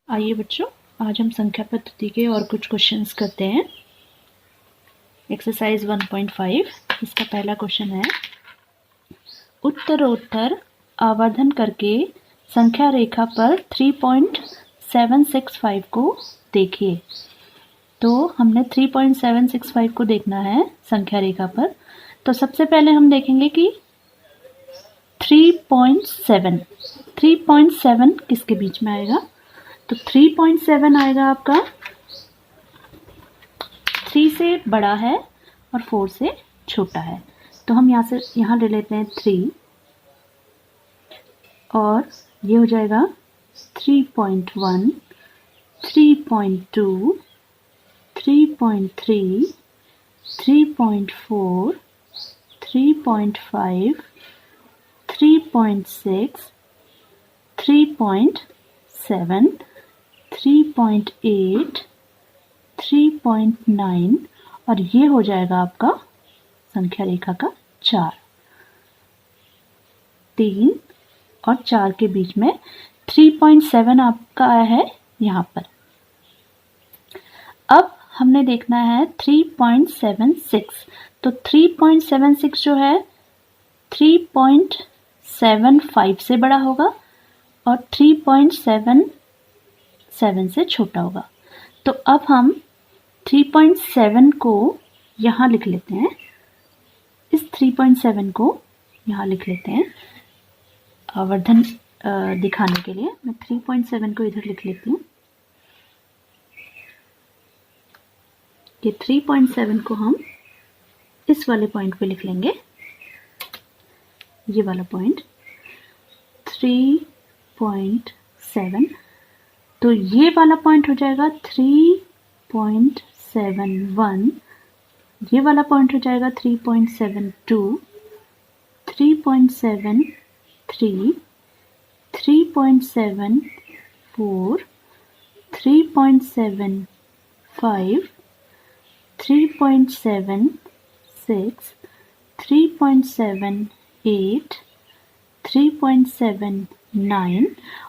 आइए बच्चों, आज हम संख्या पद्धति के और कुछ क्वेश्चंस करते हैं। एक्सरसाइज 1.5 इसका पहला क्वेश्चन है, उत्तरोत्तर आवर्धन करके संख्या रेखा पर 3.765 को देखिए। तो हमने 3.765 को देखना है संख्या रेखा पर। तो सबसे पहले हम देखेंगे कि 3.7 किसके बीच में आएगा। तो 3.7 आएगा आपका 3 से बड़ा है और 4 से छोटा है। तो हम यहाँ ले लेते हैं 3 और ये हो जाएगा 3.1, 3.2, 3.3, 3.4, 3.5, 3.6, 3.7, 3.8, 3.9 और ये हो जाएगा आपका संख्या रेखा का 4। 3 और 4 के बीच में 3.7 आपका आया है यहाँ पर। अब हमने देखना है 3.76। तो 3.76 जो है 3.75 से बड़ा होगा और 3.77 से छोटा होगा। तो अब हम 3.7 को यहाँ लिख लेते हैं। इस 3.7 को यहाँ लिख लेते हैं आवर्धन दिखाने के लिए। मैं 3.7 को इधर लिख लेती हूँ कि 3.7 को हम इस वाले पॉइंट पे लिख लेंगे। ये वाला पॉइंट 3.7, तो ये वाला पॉइंट हो जाएगा 3.71, ये वाला पॉइंट हो जाएगा 3.72, 3.73, 3.74, 3.75, 3.76, 3.78, 3.79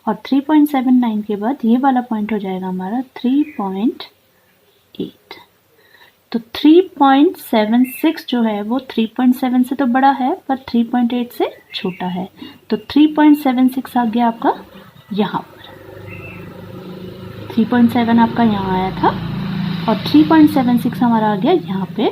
और 3.79 के बाद ये वाला पॉइंट हो जाएगा हमारा 3.8। तो 3.76 जो है वो 3.7 से तो बड़ा है पर 3.8 से छोटा है। तो 3.76 आ गया आपका यहाँ पर। 3.7 आपका यहाँ आया था और 3.76 हमारा आ गया यहाँ पे।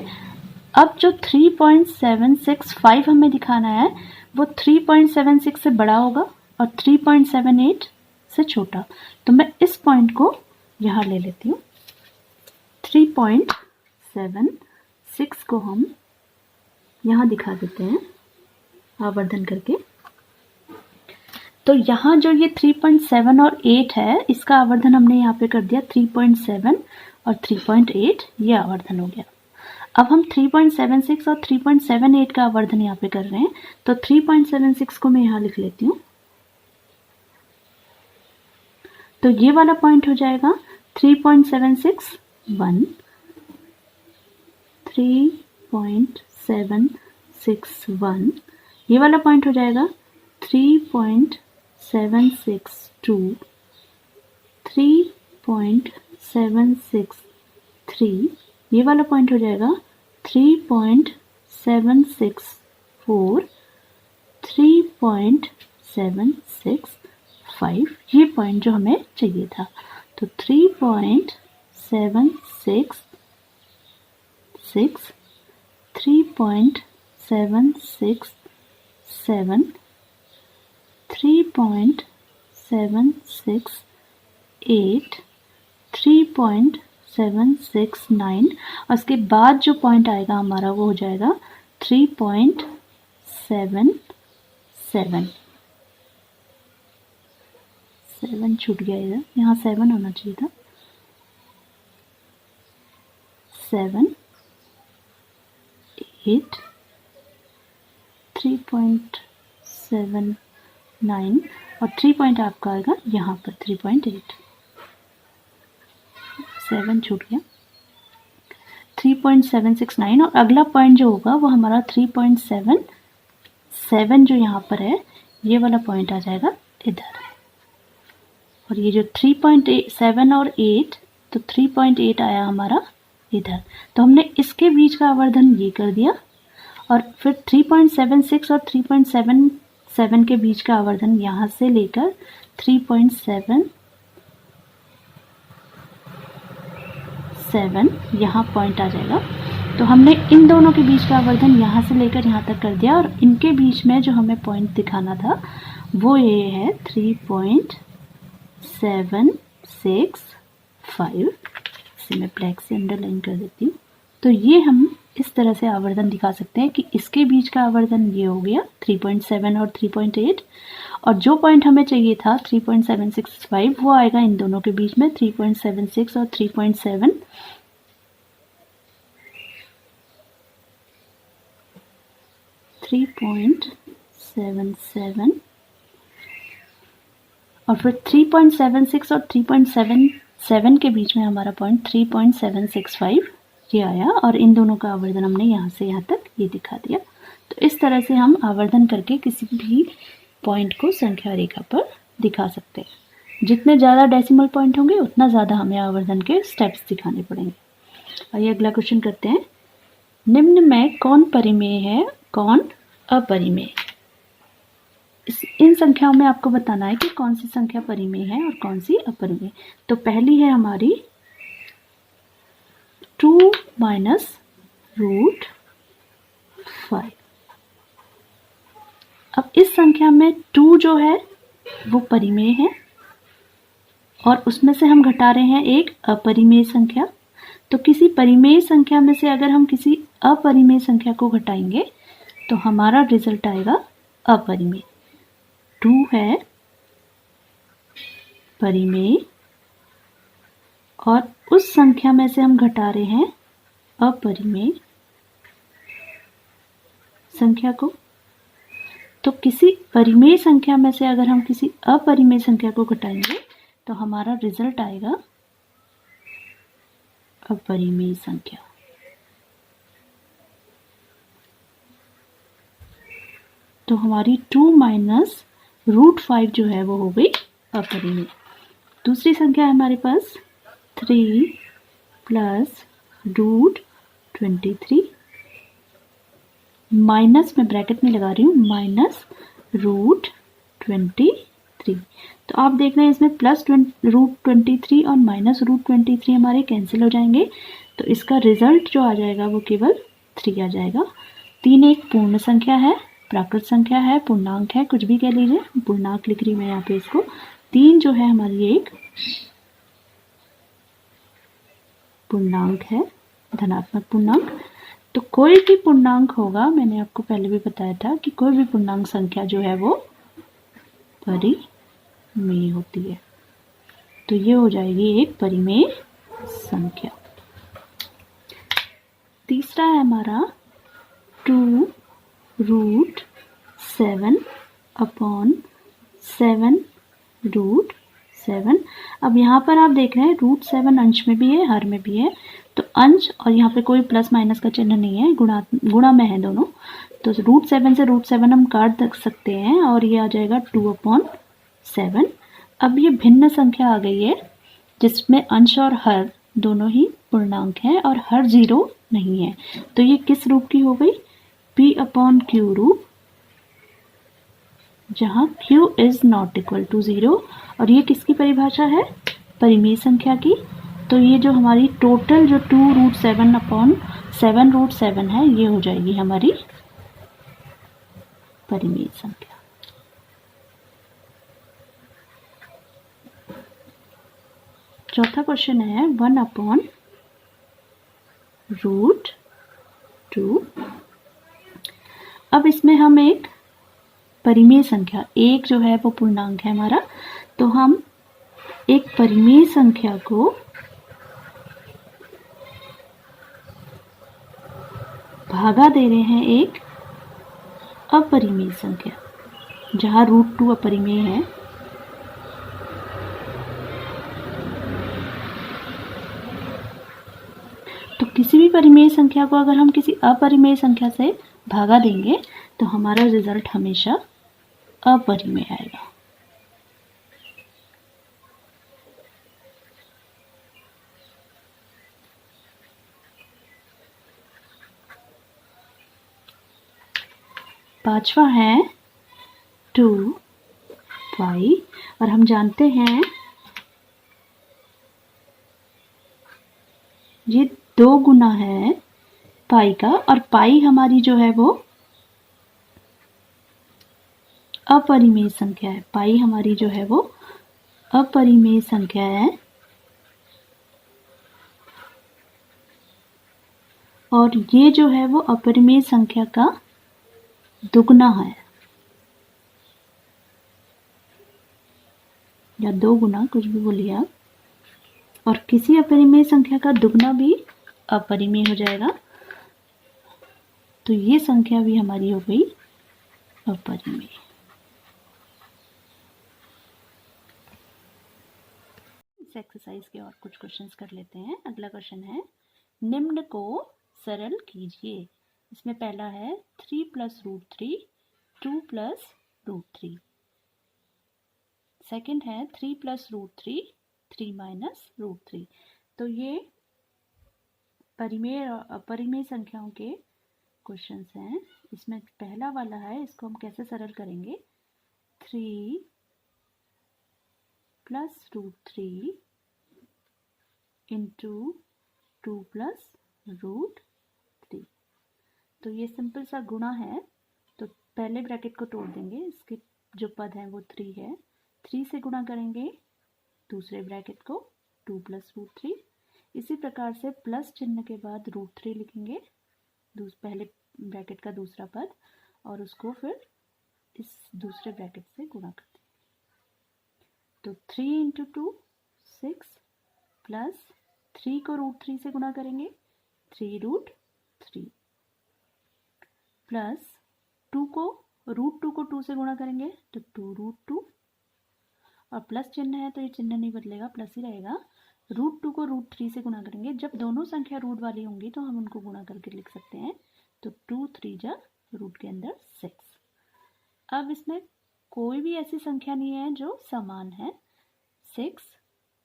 अब जो 3.765 हमें दिखाना है वो 3.76 से बड़ा होगा और 3.78 से छोटा। तो मैं इस पॉइंट को यहाँ ले लेती हूँ। 3.76 को हम यहाँ दिखा देते हैं आवर्धन करके। तो यहाँ जो ये 3.7 और 8 है इसका आवर्धन हमने यहाँ पे कर दिया 3.7 और 3.8, ये आवर्धन हो गया। अब हम 3.76 और 3.78 का आवर्धन यहाँ पे कर रहे हैं। तो 3.76 को मैं यहाँ लिख लेती हूँ। तो ये वाला पॉइंट हो जाएगा 3.761, 3.761, ये वाला पॉइंट हो जाएगा 3.762, 3.763, ये वाला पॉइंट हो जाएगा 3.764, 3.765, ये पॉइंट जो हमें चाहिए था। तो 3.766, 3.767, 3.768, 3.769 और उसके बाद जो पॉइंट आएगा हमारा वो हो जाएगा 3.77। 7 छूट गया इधर, यहाँ 7 होना चाहिए था। 7, 8, 3.79 और 3 पॉइंट आपका आएगा यहाँ पर 3.8। 7 छूट गया, 3.769 और अगला पॉइंट जो होगा वो हमारा 3.77 जो यहाँ पर है ये वाला पॉइंट आ जाएगा इधर। और ये जो 3.7 और 8, तो 3.8 आया हमारा इधर। तो हमने इसके बीच का आवर्धन ये कर दिया, और फिर 3.76 और 3.77 के बीच का आवर्धन यहाँ से लेकर 3.77 यहाँ पॉइंट आ जाएगा। तो हमने इन दोनों के बीच का आवर्धन यहाँ से लेकर यहाँ तक कर दिया, और इनके बीच में जो हमें पॉइंट दिखाना था वो ये है 3.765। इसे मैं ब्लैक से अंडरलाइन कर देती हूँ। तो ये हम इस तरह से आवर्धन दिखा सकते हैं कि इसके बीच का आवर्धन ये हो गया 3.7 और 3.8, और जो पॉइंट हमें चाहिए था 3.765 वो आएगा इन दोनों के बीच में 3.76 और 3.7। और फिर 3.76 और 3.77 के बीच में हमारा पॉइंट 3.765 ये आया, और इन दोनों का आवर्धन हमने यहाँ से यहाँ तक ये दिखा दिया। तो इस तरह से हम आवर्धन करके किसी भी पॉइंट को संख्या रेखा पर दिखा सकते हैं। जितने ज़्यादा डेसिमल पॉइंट होंगे उतना ज़्यादा हमें आवर्धन के स्टेप्स दिखाने पड़ेंगे। आइए अगला क्वेश्चन करते हैं। निम्न में कौन परिमेय है, कौन अपरिमेय? इन संख्याओं में आपको बताना है कि कौन सी संख्या परिमेय है और कौन सी अपरिमेय। तो पहली है हमारी 2 माइनस रूट 5। अब इस संख्या में 2 जो है वो परिमेय है, और उसमें से हम घटा रहे हैं एक अपरिमेय संख्या। तो किसी परिमेय संख्या में से अगर हम किसी अपरिमेय संख्या को घटाएंगे तो हमारा रिजल्ट आएगा अपरिमेय। 2 है परिमेय, और उस संख्या में से हम घटा रहे हैं अपरिमेय संख्या को। तो किसी परिमेय संख्या में से अगर हम किसी अपरिमेय संख्या को घटाएंगे तो हमारा रिजल्ट आएगा अपरिमेय संख्या। तो हमारी 2 माइनस रूट 5 जो है वो हो गई अपरिमेय। दूसरी संख्या है हमारे पास 3 प्लस रूट 23, माइनस में ब्रैकेट में लगा रही हूँ माइनस रूट 23। तो आप देख रहे हैं इसमें प्लस रूट 23 और माइनस रूट 23 हमारे कैंसिल हो जाएंगे। तो इसका रिजल्ट जो आ जाएगा वो केवल 3 आ जाएगा। 3 एक पूर्ण संख्या है, प्राकृत संख्या है, पूर्णांक है, कुछ भी कह लीजिए, पूर्णांक लिख रही मैं यहाँ पे इसको। 3 जो है हमारी एक पूर्णांक है, धनात्मक पूर्णांक। तो कोई भी पूर्णांक होगा, मैंने आपको पहले भी बताया था कि कोई भी पूर्णांक संख्या जो है वो परिमेय होती है। तो ये हो जाएगी एक परिमेय संख्या। तीसरा है हमारा 2 रूट 7 अपॉन 7 रूट 7। अब यहाँ पर आप देख रहे हैं रूट 7 अंश में भी है, हर में भी है। तो अंश और यहाँ पे कोई प्लस माइनस का चिन्ह नहीं है, गुणा में है दोनों। तो रूट 7 से रूट 7 हम काट सकते हैं और ये आ जाएगा 2/7। अब ये भिन्न संख्या आ गई है जिसमें अंश और हर दोनों ही पूर्णांक हैं और हर 0 नहीं है। तो ये किस रूप की हो गई? P/Q रूप, जहाँ Q is not equal to 0। और ये किसकी परिभाषा है? परिमेय संख्या की। तो ये जो हमारी टोटल जो 2 रूट 7/7 रूट 7 है, ये हो जाएगी हमारी परिमेय संख्या। चौथा क्वेश्चन है 1/√2। अब इसमें हम एक परिमेय संख्या, एक जो है वो पूर्णांक है हमारा, तो हम एक परिमेय संख्या को भागा दे रहे हैं एक अपरिमेय संख्या, जहां √2 अपरिमेय है। तो किसी भी परिमेय संख्या को अगर हम किसी अपरिमेय संख्या से भागा देंगे तो हमारा रिजल्ट हमेशा अपरिमेय आएगा। पांचवा है 2 पाई, और हम जानते हैं ये 2 गुना है पाई का, और पाई हमारी जो है वो अपरिमेय संख्या है। पाई हमारी जो है वो अपरिमेय संख्या है, और ये जो है वो अपरिमेय संख्या का दुगना है, या 2 गुना, कुछ भी बोलिए आप। और किसी अपरिमेय संख्या का दुगना भी अपरिमेय हो जाएगा, तो ये संख्या भी हमारी हो गई अपरिमेय। इस एक्सरसाइज के और कुछ क्वेश्चंस कर लेते हैं। अगला क्वेश्चन है, निम्न को सरल कीजिए। इसमें पहला है 3 + √3 2 + √3। सेकंड है 3 + √3 3 - √3। तो ये परिमेय और अपरिमेय संख्याओं के क्वेश्चंस हैं। इसमें पहला वाला है, इसको हम कैसे सरल करेंगे, 3 + √3 इंटू 2 + √3। तो ये सिंपल सा गुणा है, तो पहले ब्रैकेट को तोड़ देंगे, इसके जो पद हैं वो 3 है, 3 से गुणा करेंगे दूसरे ब्रैकेट को 2 + √3। इसी प्रकार से प्लस चिन्ह के बाद √3 लिखेंगे पहले ब्रैकेट का दूसरा पद, और उसको फिर इस दूसरे ब्रैकेट से गुणा कर देंगे। तो 3 × 2 6 प्लस 3 को √3 से गुणा करेंगे 3√3, प्लस 2 को √2 को 2 से गुणा करेंगे तो 2√2, और प्लस चिन्ह है तो ये चिन्ह नहीं बदलेगा, प्लस ही रहेगा। √2 को √3 से गुणा करेंगे, जब दोनों संख्या रूट वाली होंगी तो हम उनको गुणा करके लिख सकते हैं, तो 2 3 जा रूट के अंदर 6। अब इसमें कोई भी ऐसी संख्या नहीं है जो समान है 6।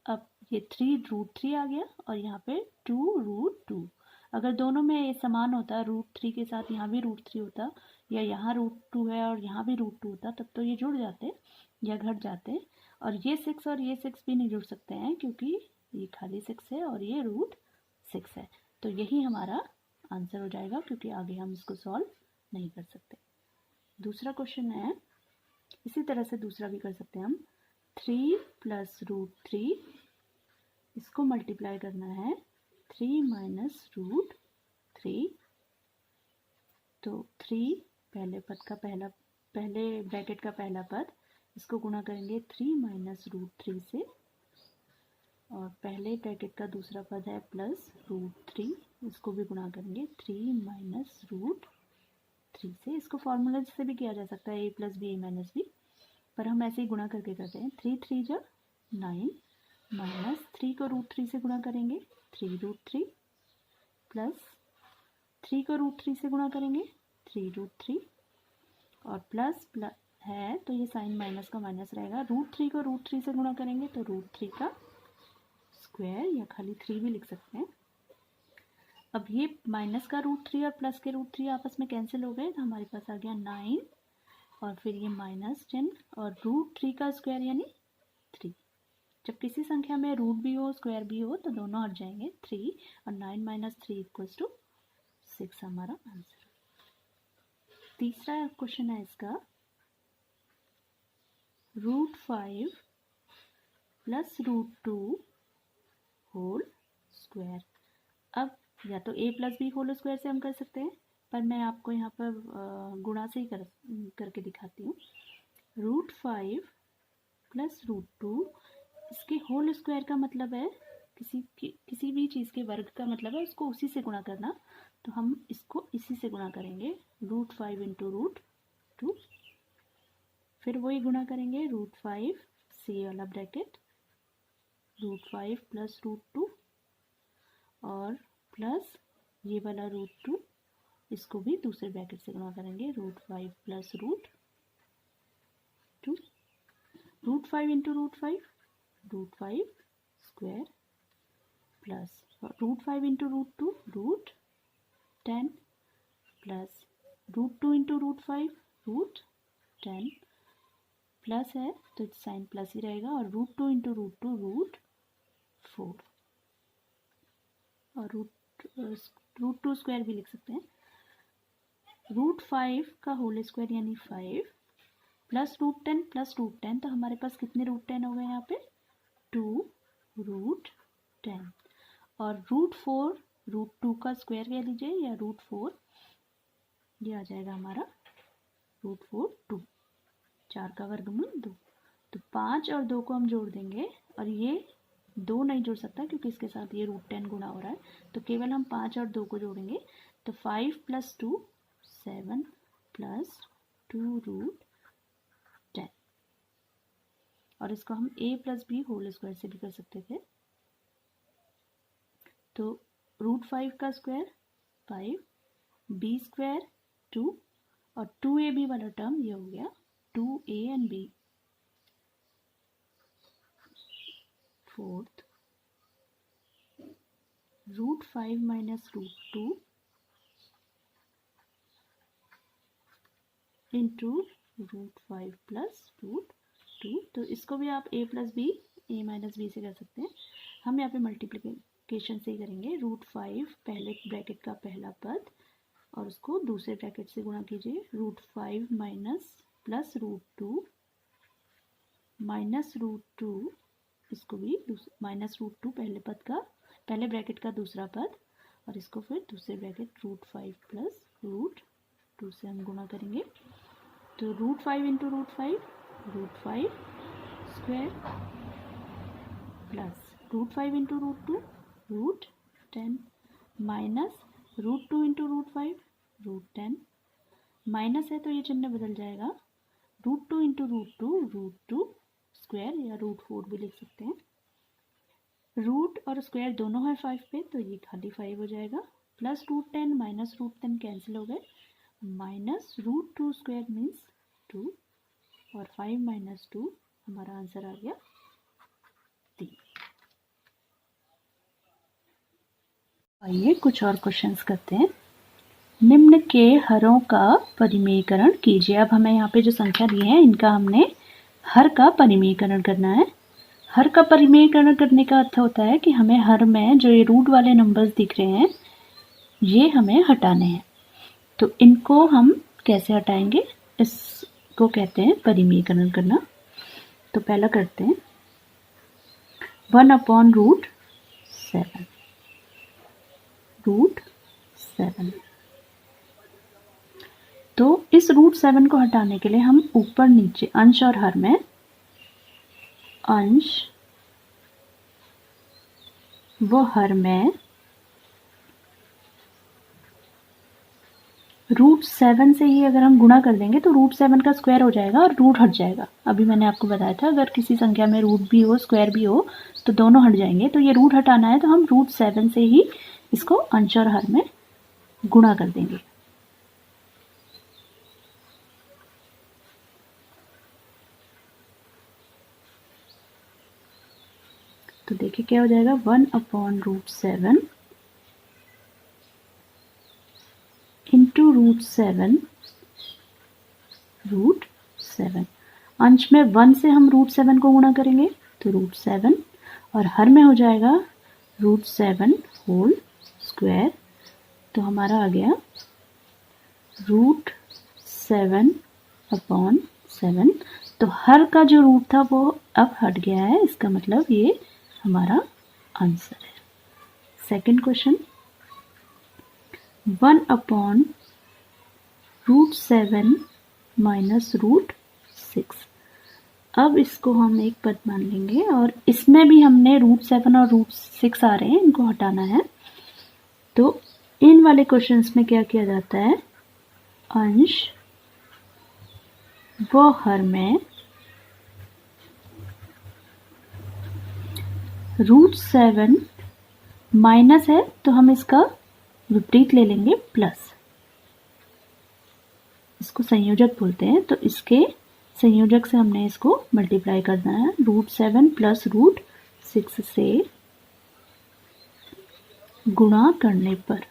अब ये 3√3 आ गया, और यहाँ पे 2√2। अगर दोनों में ये समान होता, √3 के साथ यहाँ भी √3 होता, या यहाँ √2 है और यहाँ भी √2 होता, तब तो ये जुड़ जाते या घट जाते। और ये 6 और ये 6 भी नहीं जुड़ सकते हैं, क्योंकि ये खाली 6 है और ये √6 है। तो यही हमारा आंसर हो जाएगा, क्योंकि आगे हम इसको सॉल्व नहीं कर सकते। दूसरा क्वेश्चन है, इसी तरह से दूसरा भी कर सकते हैं हम। 3 + √3, इसको मल्टीप्लाई करना है 3 - √3। तो 3 पहले ब्रैकेट का पहला पद, इसको गुणा करेंगे 3 - √3 से, और पहले ब्रैकेट का दूसरा पद है प्लस √3, इसको भी गुणा करेंगे 3 - √3 से। इसको फॉर्मूला से भी किया जा सकता है, a + b a - b, पर हम ऐसे ही गुणा करके करते हैं। 3 3 जा 9, माइनस 3 को √3 से गुणा करेंगे 3√3, प्लस 3 को √3 से गुणा करेंगे 3√3, और प्लस है तो ये साइन माइनस का माइनस रहेगा। √3 को √3 से गुणा करेंगे तो √3 का स्क्वायर, या खाली 3 भी लिख सकते हैं। अब ये माइनस का √3 और प्लस के √3 आपस में कैंसिल हो गए, तो हमारे पास आ गया 9, और फिर ये माइनस चिन्ह, और √3 का स्क्वायर यानी 3। जब किसी संख्या में रूट भी हो स्क्वायर भी हो तो दोनों हट जाएंगे, 3 और 9 - 3 = 6 हमारा आंसर। तीसरा क्वेश्चन है इसका, √5 + √2 होल स्क्वायर। अब या तो a + b होल स्क्वायर से हम कर सकते हैं, पर मैं आपको यहाँ पर गुणा से ही करके दिखाती हूँ। √5 + √2, इसके होल स्क्वायर का मतलब है किसी भी चीज़ के वर्ग का मतलब है उसको उसी से गुणा करना, तो हम इसको इसी से गुणा करेंगे, √5 × √2, फिर वही गुणा करेंगे √5 सी वाला ब्रैकेट, √5 + √2, और प्लस ये वाला √2, इसको भी दूसरे ब्रैकेट से गुणा करेंगे, √5 + √2, √5 × √5 √5 square, plus √5 × √2 √10, plus √2 × √5 root 10 plus है तो साइन प्लस ही रहेगा, और √2 इंटू √2 √4, और √2 स्क्वायर भी लिख सकते हैं। √5 का होल स्क्वायर यानी 5 प्लस √10 प्लस √10, तो हमारे पास कितने √10 हो गए यहाँ पे? 2 √10, और √4 √2 का स्क्वायर कह लीजिए या √4, ये आ जाएगा हमारा √4 2, 4 का वर्गमूल 2। तो 5 और 2 को हम जोड़ देंगे, और ये 2 नहीं जुड़ सकता क्योंकि इसके साथ ये √10 गुणा हो रहा है, तो केवल हम 5 और 2 को जोड़ेंगे। तो 5 + 2 7 प्लस 2 √10, और इसको हम a + b होल स्क्वायर से भी कर सकते थे। तो √5 का स्क्वायर 5, b स्क्वायर 2, और 2ab वाला टर्म ये हो गया 2a and b। Fourth, √5 minus √2 into √5 plus √2, तो इसको भी आप a + b a - b से कर सकते हैं। हम यहाँ पे मल्टीप्लिकेशन से ही करेंगे। √5 पहले ब्रैकेट का पहला पद, और उसको दूसरे ब्रैकेट से गुणा कीजिए। √5 माइनस प्लस √2 माइनस √2, इसको भी माइनस √2 पहले ब्रैकेट का दूसरा पद, और इसको फिर दूसरे ब्रैकेट √5 प्लस √2 से हम गुणा करेंगे। तो √5 into √5 square plus √5 into √2 √10 minus √2 into √5 √10, minus है तो ये चिन्ह बदल जाएगा। √2 इंटू √2 स्क्वायर या √4 भी लिख सकते हैं। रूट और स्क्वायर दोनों है 5 पे, तो ये खाली 5 हो जाएगा। प्लस √10 माइनस √10 कैंसिल हो गए, माइनस √2 स्क्वायर मीन्स 2, और 5 माइनस 2 हमारा आंसर आ गया 3। आइए कुछ और क्वेश्चंस करते हैं। निम्न के हरों का परिमेयकरण कीजिए। अब हमें यहाँ पे जो संख्या दी है इनका हमने हर का परिमेयकरण करना है। हर का परिमेयकरण करने का अर्थ होता है कि हमें हर में जो ये रूट वाले नंबर्स दिख रहे हैं ये हमें हटाने हैं। तो इनको हम कैसे हटाएंगे, इसको कहते हैं परिमेयकरण करना। तो पहला करते हैं 1/√7 √7। तो इस √7 को हटाने के लिए हम ऊपर नीचे अंश और हर में अंश व हर में √7 से ही अगर हम गुणा कर देंगे तो √7 का स्क्वायर हो जाएगा और रूट हट जाएगा। अभी मैंने आपको बताया था अगर किसी संख्या में रूट भी हो स्क्वायर भी हो तो दोनों हट जाएंगे। तो ये रूट हटाना है तो हम √7 से ही इसको अंश और हर में गुणा कर देंगे। तो देखिए क्या हो जाएगा 1/√7 इंटू √7 √7। अंश में 1 से हम √7 को गुणा करेंगे तो √7, और हर में हो जाएगा √7 होल स्क्वायर। तो हमारा आ गया √7/7। तो हर का जो रूट था वो अब हट गया है, इसका मतलब ये हमारा आंसर है। Second question 1/√7 minus √6। अब इसको हम एक पद मान लेंगे और इसमें भी हमने √7 और √6 आ रहे हैं, इनको हटाना है। तो इन वाले क्वेश्चंस में क्या किया जाता है, अंश व हर में √7 माइनस है तो हम इसका विपरीत ले लेंगे प्लस, इसको संयोजक बोलते हैं। तो इसके संयोजक से हमने इसको मल्टीप्लाई करना है। √7 प्लस √6 से गुणा करने पर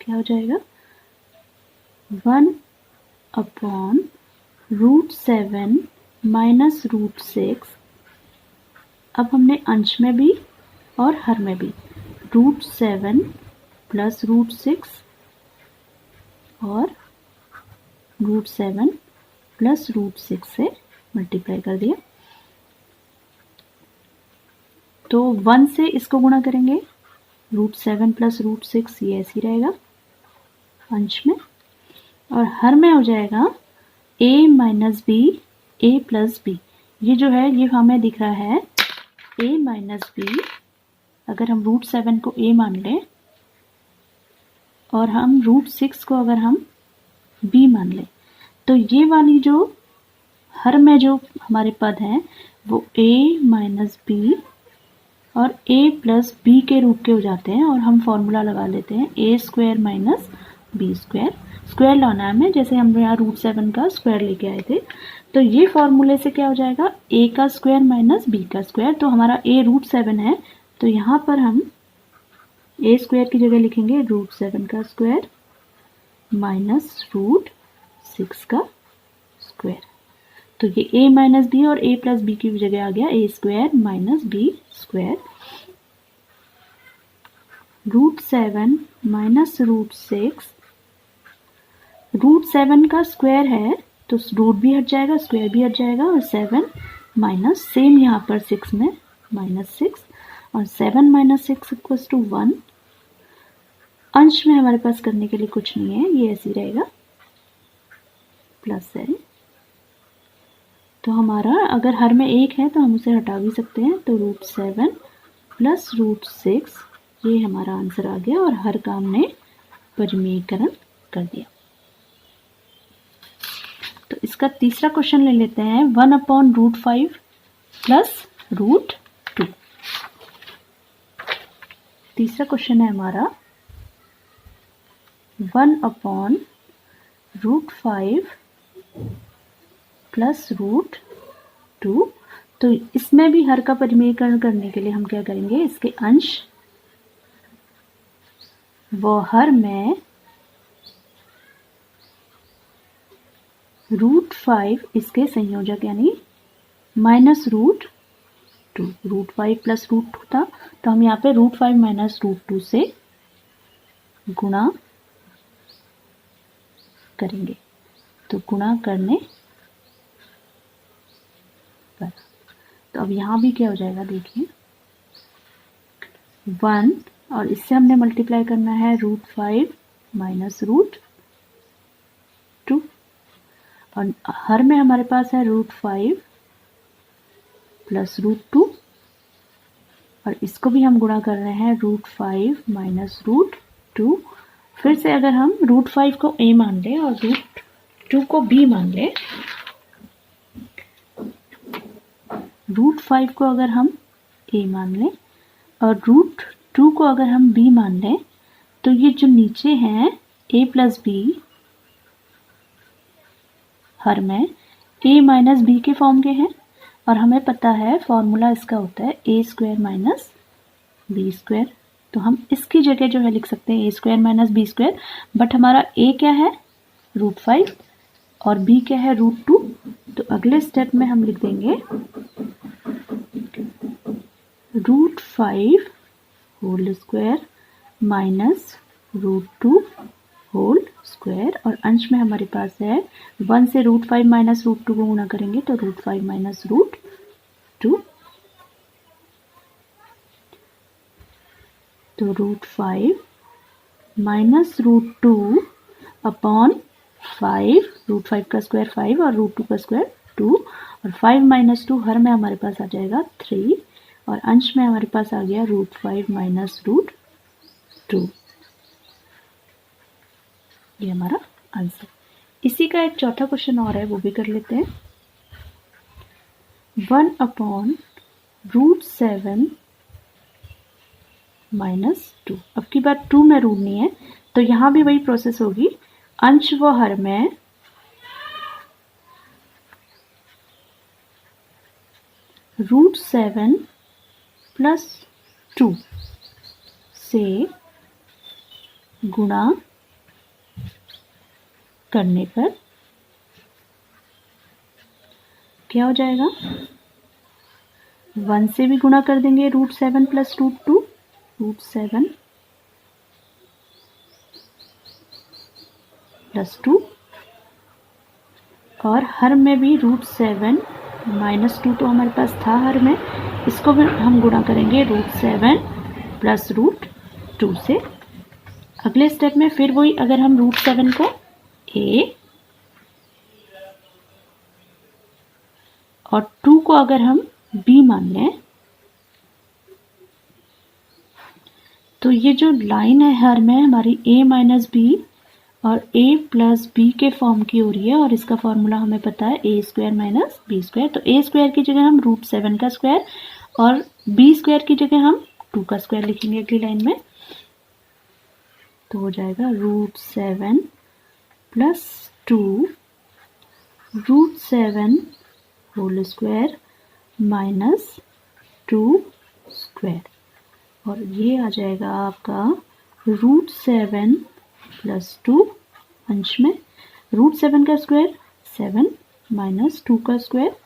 क्या हो जाएगा 1/√7 माइनस √6। अब हमने अंश में भी और हर में भी √7 प्लस √6 और √7 प्लस √6 से मल्टीप्लाई कर दिया। तो 1 से इसको गुणा करेंगे, √7 प्लस √6 ये ऐसे ही रहेगा अंश में, और हर में हो जाएगा a minus b a plus b. ये जो है ये हमें दिख रहा है a माइनस बी, अगर हम √7 को a मान लें और हम √6 को अगर हम b मान लें, तो ये वाली जो हर में जो हमारे पद हैं वो a माइनस बी और a प्लस बी के रूप के हो जाते हैं, और हम फॉर्मूला लगा लेते हैं a² माइनस b²। स्क्वायर लाना है हमें, जैसे हम यहाँ √7 का स्क्वायर लेके आए थे। तो ये फॉर्मूले से क्या हो जाएगा a का स्क्वायर माइनस b का स्क्वायर। तो हमारा a √7 है, तो यहाँ पर हम a² की जगह लिखेंगे √7 का स्क्वायर माइनस √6 का स्क्वायर। तो ये a माइनस बी और a प्लस बी की जगह आ गया a² माइनस b²। √7 माइनस √6, √7 का स्क्वायर है तो रूट भी हट जाएगा, स्क्वायर भी हट जाएगा, और 7 माइनस सेम यहाँ पर 6 में -6, और 7 माइनस 6 इक्वल्स टू 1। अंश में हमारे पास करने के लिए कुछ नहीं है, ये ऐसे ही रहेगा प्लस है। तो हमारा अगर हर में 1 है तो हम उसे हटा भी सकते हैं, तो √7 प्लस √6 ये हमारा आंसर आ गया, और हर का हमने परिमेयीकरण कर दिया। तो इसका तीसरा क्वेश्चन ले लेते हैं 1/√5 प्लस √2। तीसरा क्वेश्चन है हमारा 1/√5 प्लस √2। तो इसमें भी हर का परिमेयीकरण करने के लिए हम क्या करेंगे, इसके अंश व हर में √5 इसके संयोजक यानी माइनस √2। √5 प्लस √2 था, तो हम यहाँ पे √5 माइनस √2 से गुणा करेंगे। तो गुणा करने पर तो अब यहाँ भी क्या हो जाएगा देखिए 1, और इससे हमने मल्टीप्लाई करना है √5 माइनस √2, और हर में हमारे पास है √5 प्लस √2, और इसको भी हम गुणा कर रहे हैं √5 माइनस √2। फिर से अगर हम √5 को a मान लें और √2 को b मान लें, √5 को अगर हम a मान लें और √2 को अगर हम b मान लें, तो ये जो नीचे हैं a प्लस b हर में a माइनस b के फॉर्म के हैं, और हमें पता है फॉर्मूला इसका होता है a² माइनस b²। तो हम इसकी जगह जो है लिख सकते हैं a² माइनस b², बट हमारा a क्या है √5 और b क्या है √2। तो अगले स्टेप में हम लिख देंगे √5 whole square minus √2 whole square, और अंश में हमारे पास है 1 से √5 माइनस √2 को गुणा करेंगे तो √5 माइनस √2। तो √5 माइनस √2 अपॉन 5, √5 का स्क्वायर 5 और √2 का स्क्वायर 2, और 5 माइनस 2 हर में हमारे पास आ जाएगा 3, और अंश में हमारे पास आ गया √5 माइनस √2। ये हमारा आंसर। इसी का एक चौथा क्वेश्चन और है, वो भी कर लेते हैं। 1/√7 माइनस 2। अब की बार 2 में ढूंढनी है, तो यहाँ भी वही प्रोसेस होगी, अंश व हर में √7 प्लस 2 से गुणा करने पर क्या हो जाएगा, 1 से भी गुणा कर देंगे √7 प्लस √2, √7 प्लस 2, और हर में भी √7 माइनस 2 तो हमारे पास था हर में, इसको भी हम गुणा करेंगे √7 प्लस √2 से। अगले स्टेप में फिर वही, अगर हम √7 को a और 2 को अगर हम b मान लें, तो ये जो लाइन है हर में हमारी a माइनस b और a प्लस b के फॉर्म की हो रही है, और इसका फॉर्मूला हमें पता है a square minus b square. तो a स्क्वायर की जगह हम √7 का स्क्वायर और b स्क्वायर की जगह हम 2 का स्क्वायर लिखेंगे अगली लाइन में। तो हो जाएगा √7 plus 2 √7 whole square minus 2 square, और ये आ जाएगा आपका √7 प्लस 2, अंश में √7 का स्क्वायर 7 माइनस 2 का स्क्वायर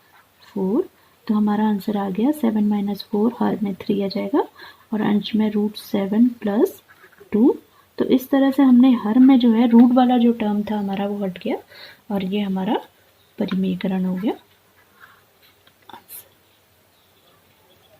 4, तो हमारा आंसर आ गया 7 माइनस 4, हर में 3 आ जाएगा, और अंश में √7 प्लस 2। तो इस तरह से हमने हर में जो है रूट वाला जो टर्म था हमारा वो हट गया, और ये हमारा परिमेयकरण हो गया।